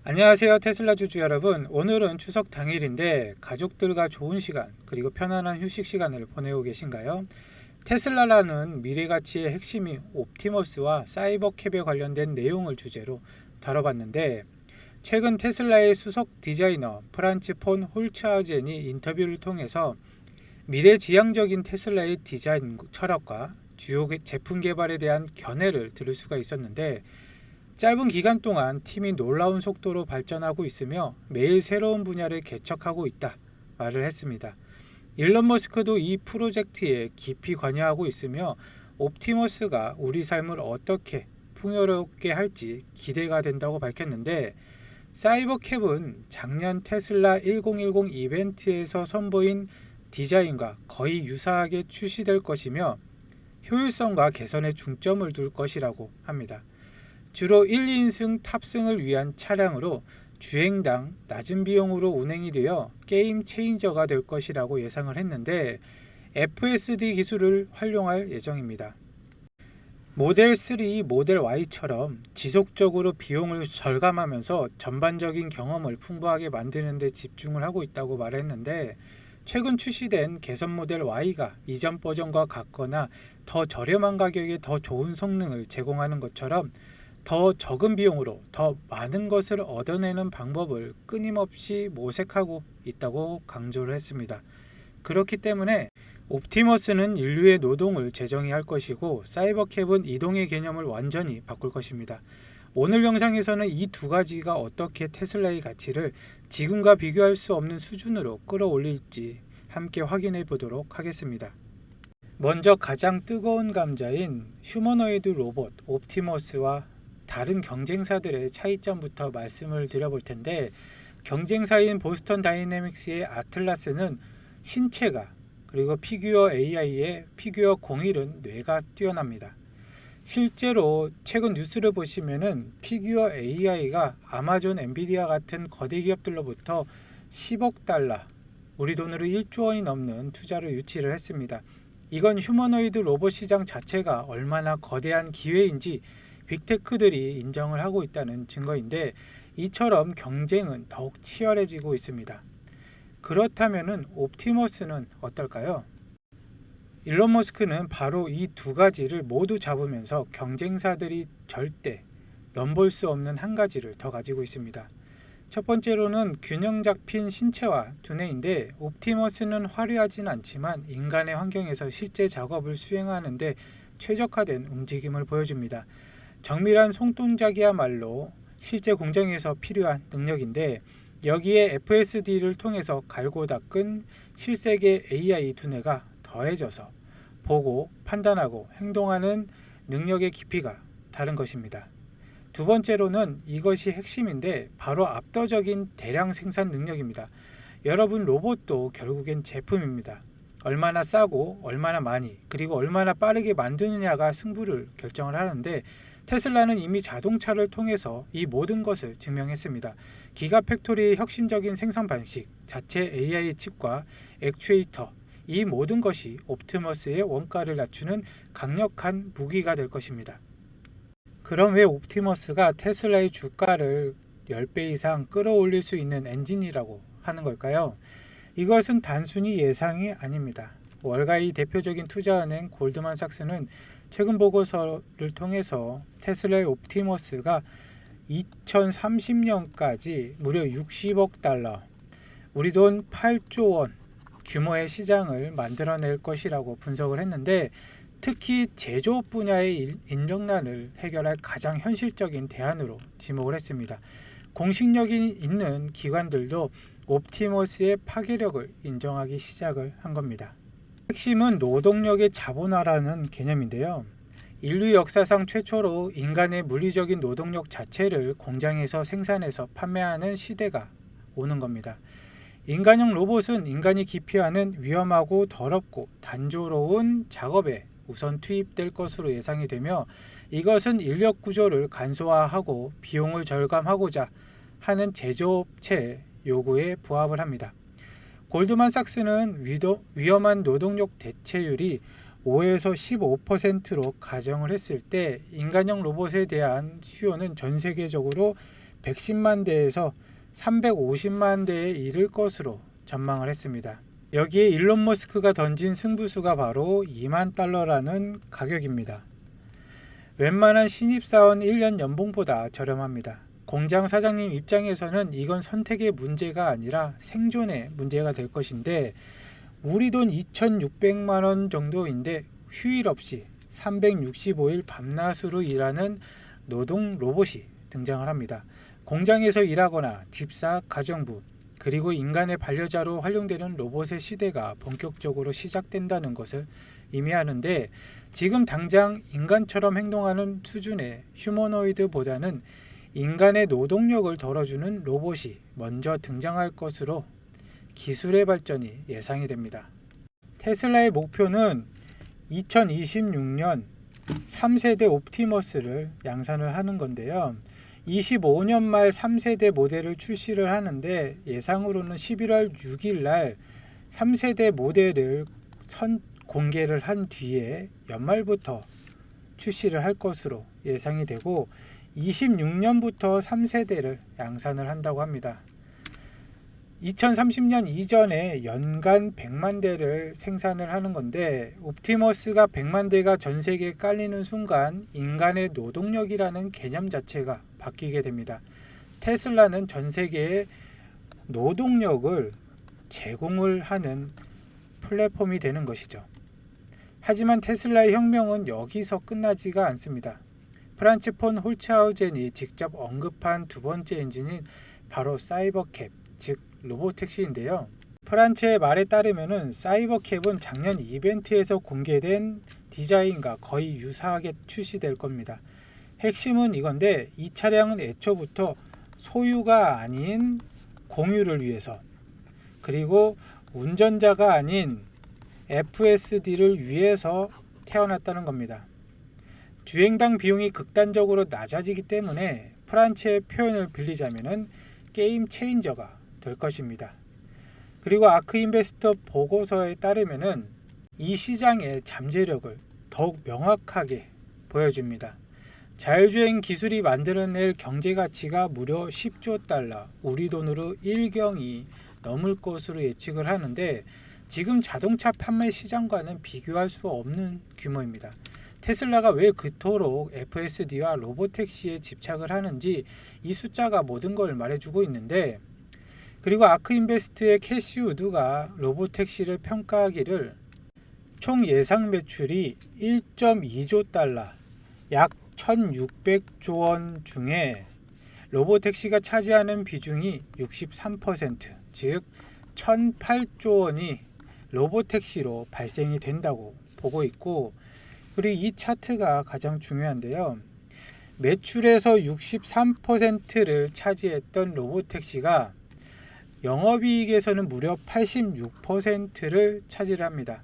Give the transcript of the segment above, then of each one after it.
안녕하세요, 테슬라 주주 여러분. 오늘은 추석 당일인데 가족들과 좋은 시간 그리고 편안한 휴식 시간을 보내고 계신가요? 테슬라라는 미래가치의 핵심인 옵티머스와 사이버캡에 관련된 내용을 주제로 다뤄봤는데, 최근 테슬라의 수석 디자이너 프란츠 폰 홀츠하우젠이 인터뷰를 통해서 미래지향적인 테슬라의 디자인 철학과 주요 제품 개발에 대한 견해를 들을 수가 있었는데, 짧은 기간 동안 팀이 놀라운 속도로 발전하고 있으며 매일 새로운 분야를 개척하고 있다 말을 했습니다. 일론 머스크도 이 프로젝트에 깊이 관여하고 있으며 옵티머스가 우리 삶을 어떻게 풍요롭게 할지 기대가 된다고 밝혔는데, 사이버캡은 작년 테슬라 1010 이벤트에서 선보인 디자인과 거의 유사하게 출시될 것이며 효율성과 개선에 중점을 둘 것이라고 합니다. 주로 1, 2인승 탑승을 위한 차량으로 주행당 낮은 비용으로 운행이 되어 게임 체인저가 될 것이라고 예상을 했는데, FSD 기술을 활용할 예정입니다. 모델 3, 모델 Y처럼 지속적으로 비용을 절감하면서 전반적인 경험을 풍부하게 만드는 데 집중을 하고 있다고 말했는데, 최근 출시된 개선 모델 Y가 이전 버전과 같거나 더 저렴한 가격에 더 좋은 성능을 제공하는 것처럼 더 적은 비용으로 더 많은 것을 얻어내는 방법을 끊임없이 모색하고 있다고 강조를 했습니다. 그렇기 때문에 옵티머스는 인류의 노동을 재정의할 것이고, 사이버캡은 이동의 개념을 완전히 바꿀 것입니다. 오늘 영상에서는 이 두 가지가 어떻게 테슬라의 가치를 지금과 비교할 수 없는 수준으로 끌어올릴지 함께 확인해 보도록 하겠습니다. 먼저 가장 뜨거운 감자인 휴머노이드 로봇 옵티머스와 다른 경쟁사들의 차이점부터 말씀을 드려볼 텐데, 경쟁사인 보스턴 다이내믹스의 아틀라스는 신체가, 그리고 피규어 AI의 피규어 01은 뇌가 뛰어납니다. 실제로 최근 뉴스를 보시면은 피규어 AI가 아마존, 엔비디아 같은 거대 기업들로부터 10억 달러, 우리 돈으로 1조 원이 넘는 투자를 유치를 했습니다. 이건 휴머노이드 로봇 시장 자체가 얼마나 거대한 기회인지 빅테크들이 인정을 하고 있다는 증거인데, 이처럼 경쟁은 더욱 치열해지고 있습니다. 그렇다면 옵티머스는 어떨까요? 일론 머스크는 바로 이 두 가지를 모두 잡으면서 경쟁사들이 절대 넘볼 수 없는 한 가지를 더 가지고 있습니다. 첫 번째로는 균형 잡힌 신체와 두뇌인데, 옵티머스는 화려하진 않지만 인간의 환경에서 실제 작업을 수행하는데 최적화된 움직임을 보여줍니다. 정밀한 손동작이야말로 실제 공장에서 필요한 능력인데, 여기에 FSD를 통해서 갈고 닦은 실세계 AI 두뇌가 더해져서 보고 판단하고 행동하는 능력의 깊이가 다른 것입니다. 두 번째로는 이것이 핵심인데 바로 압도적인 대량 생산 능력입니다. 여러분, 로봇도 결국엔 제품입니다. 얼마나 싸고 얼마나 많이 그리고 얼마나 빠르게 만드느냐가 승부를 결정을 하는데, 테슬라는 이미 자동차를 통해서 이 모든 것을 증명했습니다. 기가팩토리의 혁신적인 생산 방식, 자체 AI 칩과 액추에이터, 이 모든 것이 옵티머스의 원가를 낮추는 강력한 무기가 될 것입니다. 그럼 왜 옵티머스가 테슬라의 주가를 10배 이상 끌어올릴 수 있는 엔진이라고 하는 걸까요? 이것은 단순히 예상이 아닙니다. 월가의 대표적인 투자은행 골드만삭스는 최근 보고서를 통해서 테슬라의 옵티머스가 2030년까지 무려 60억 달러, 우리 돈 8조 원 규모의 시장을 만들어낼 것이라고 분석을 했는데, 특히 제조업 분야의 인력난을 해결할 가장 현실적인 대안으로 지목을 했습니다. 공식력이 있는 기관들도 옵티머스의 파괴력을 인정하기 시작을 한 겁니다. 핵심은 노동력의 자본화라는 개념인데요. 인류 역사상 최초로 인간의 물리적인 노동력 자체를 공장에서 생산해서 판매하는 시대가 오는 겁니다. 인간형 로봇은 인간이 기피하는 위험하고 더럽고 단조로운 작업에 우선 투입될 것으로 예상이 되며, 이것은 인력 구조를 간소화하고 비용을 절감하고자 하는 제조업체의 요구에 부합을 합니다. 골드만삭스는 위험한 노동력 대체율이 5에서 15%로 가정을 했을 때 인간형 로봇에 대한 수요는 전 세계적으로 110만 대에서 350만 대에 이를 것으로 전망을 했습니다. 여기에 일론 머스크가 던진 승부수가 바로 $2만 가격입니다. 웬만한 신입사원 1년 연봉보다 저렴합니다. 공장 사장님 입장에서는 이건 선택의 문제가 아니라 생존의 문제가 될 것인데, 우리 돈 2,600만 원 정도인데 휴일 없이 365일 밤낮으로 일하는 노동 로봇이 등장을 합니다. 공장에서 일하거나 집사, 가정부, 그리고 인간의 반려자로 활용되는 로봇의 시대가 본격적으로 시작된다는 것을 의미하는데, 지금 당장 인간처럼 행동하는 수준의 휴머노이드보다는 인간의 노동력을 덜어주는 로봇이 먼저 등장할 것으로 기술의 발전이 예상이 됩니다. 테슬라의 목표는 2026년 3세대 옵티머스를 양산을 하는 건데요. 25년 말 3세대 모델을 출시를 하는데, 예상으로는 11월 6일 날 3세대 모델을 공개를 한 뒤에 연말부터 출시를 할 것으로 예상이 되고, 26년부터 3세대를 양산을 한다고 합니다. 2030년 이전에 연간 100만 대를 생산을 하는 건데, 옵티머스가 100만 대가 전 세계에 깔리는 순간 인간의 노동력이라는 개념 자체가 바뀌게 됩니다. 테슬라는 전 세계에 노동력을 제공을 하는 플랫폼이 되는 것이죠. 하지만 테슬라의 혁명은 여기서 끝나지가 않습니다. 프란츠 폰 홀츠하우젠이 직접 언급한 두 번째 엔진인 바로 사이버캡, 즉 로보택시인데요. 프란츠의 말에 따르면 사이버캡은 작년 이벤트에서 공개된 디자인과 거의 유사하게 출시될 겁니다. 핵심은 이건데, 이 차량은 애초부터 소유가 아닌 공유를 위해서, 그리고 운전자가 아닌 FSD를 위해서 태어났다는 겁니다. 주행당 비용이 극단적으로 낮아지기 때문에 프란츠의 표현을 빌리자면 게임 체인저가 될 것입니다. 그리고 아크인베스터 보고서에 따르면 이 시장의 잠재력을 더욱 명확하게 보여줍니다. 자율주행 기술이 만들어낼 경제가치가 무려 10조 달러, 우리 돈으로 1경이 넘을 것으로 예측을 하는데, 지금 자동차 판매 시장과는 비교할 수 없는 규모입니다. 테슬라가 왜 그토록 FSD와 로보택시에 집착을 하는지 이 숫자가 모든 걸 말해주고 있는데, 그리고 아크인베스트의 캐시 우드가 로보택시를 평가하기를 총 예상 매출이 1.2조 달러, 약 1,600조 원 중에 로보택시가 차지하는 비중이 63%, 즉 1,008조 원이 로보택시로 발생이 된다고 보고 있고, 그리고 이 차트가 가장 중요한데요. 매출에서 63%를 차지했던 로보택시가 영업이익에서는 무려 86%를 차지합니다.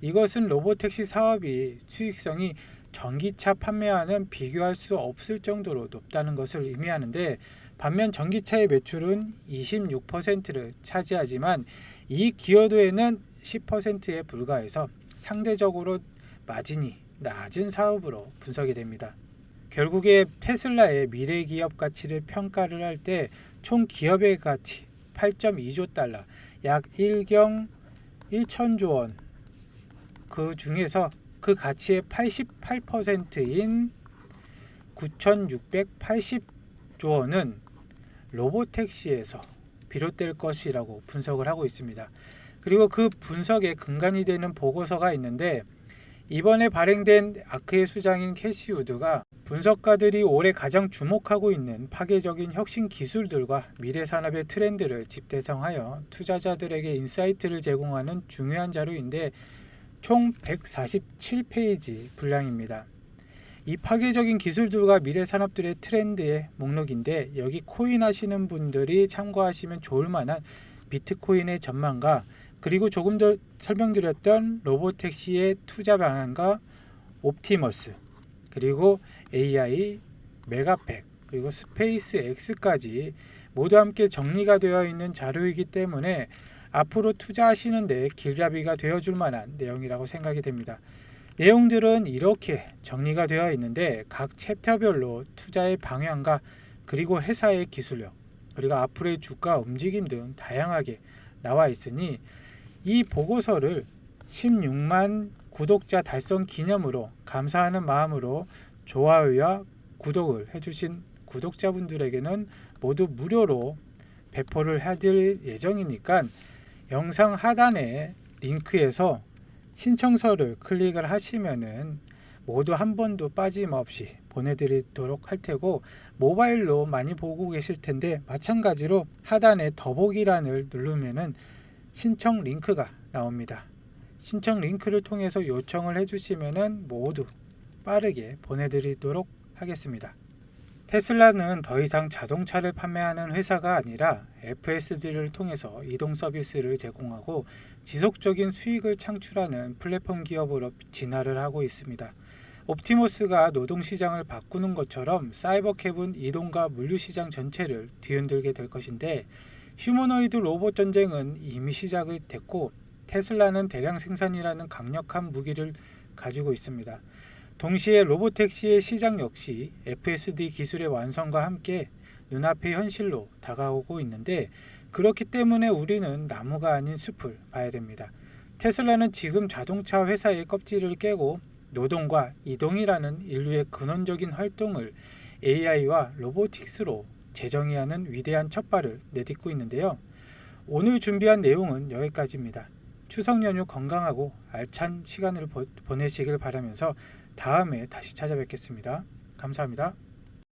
이것은 로보택시 사업이 수익성이 전기차 판매와는 비교할 수 없을 정도로 높다는 것을 의미하는데, 반면 전기차의 매출은 26%를 차지하지만 이 기여도에는 10%에 불과해서 상대적으로 마진이 낮은 사업으로 분석이 됩니다. 결국에 테슬라의 미래 기업 가치를 평가를 할 때 총 기업의 가치 8.2조 달러, 약 1경 1천조 원, 그 중에서 그 가치의 88%인 9,680조 원은 로보택시에서 비롯될 것이라고 분석을 하고 있습니다. 그리고 그 분석의 근간이 되는 보고서가 있는데, 이번에 발행된 아크의 수장인 캐시 우드가 분석가들이 올해 가장 주목하고 있는 파괴적인 혁신 기술들과 미래 산업의 트렌드를 집대성하여 투자자들에게 인사이트를 제공하는 중요한 자료인데, 총 147페이지 분량입니다. 이 파괴적인 기술들과 미래 산업들의 트렌드의 목록인데, 여기 코인 하시는 분들이 참고하시면 좋을 만한 비트코인의 전망과, 그리고 조금 더 설명드렸던 로보택시의 투자 방안과 옵티머스, 그리고 AI, 메가팩, 그리고 스페이스 X까지 모두 함께 정리가 되어 있는 자료이기 때문에 앞으로 투자하시는 데 길잡이가 되어줄 만한 내용이라고 생각이 됩니다. 내용들은 이렇게 정리가 되어 있는데, 각 챕터별로 투자의 방향과 그리고 회사의 기술력, 그리고 앞으로의 주가 움직임 등 다양하게 나와 있으니 이 보고서를 16만 구독자 달성 기념으로 감사하는 마음으로 좋아요와 구독을 해주신 구독자분들에게는 모두 무료로 배포를 해드릴 예정이니까 영상 하단에 링크에서 신청서를 클릭을 하시면은 모두 한 번도 빠짐없이 보내드리도록 할 테고, 모바일로 많이 보고 계실 텐데 마찬가지로 하단에 더보기란을 누르면은 신청 링크가 나옵니다. 신청 링크를 통해서 요청을 해주시면은 모두 빠르게 보내드리도록 하겠습니다. 테슬라는 더 이상 자동차를 판매하는 회사가 아니라 FSD를 통해서 이동 서비스를 제공하고 지속적인 수익을 창출하는 플랫폼 기업으로 진화를 하고 있습니다. 옵티머스가 노동시장을 바꾸는 것처럼 사이버캡은 이동과 물류시장 전체를 뒤흔들게 될 것인데, 휴머노이드 로봇 전쟁은 이미 시작이 됐고 테슬라는 대량 생산이라는 강력한 무기를 가지고 있습니다. 동시에 로보택시의 시장 역시 FSD 기술의 완성과 함께 눈앞의 현실로 다가오고 있는데, 그렇기 때문에 우리는 나무가 아닌 숲을 봐야 됩니다. 테슬라는 지금 자동차 회사의 껍질을 깨고 노동과 이동이라는 인류의 근원적인 활동을 AI와 로보틱스로 재정의하는 위대한 첫발을 내딛고 있는데요. 오늘 준비한 내용은 여기까지입니다. 추석 연휴 건강하고 알찬 시간을 보내시길 바라면서 다음에 다시 찾아뵙겠습니다. 감사합니다.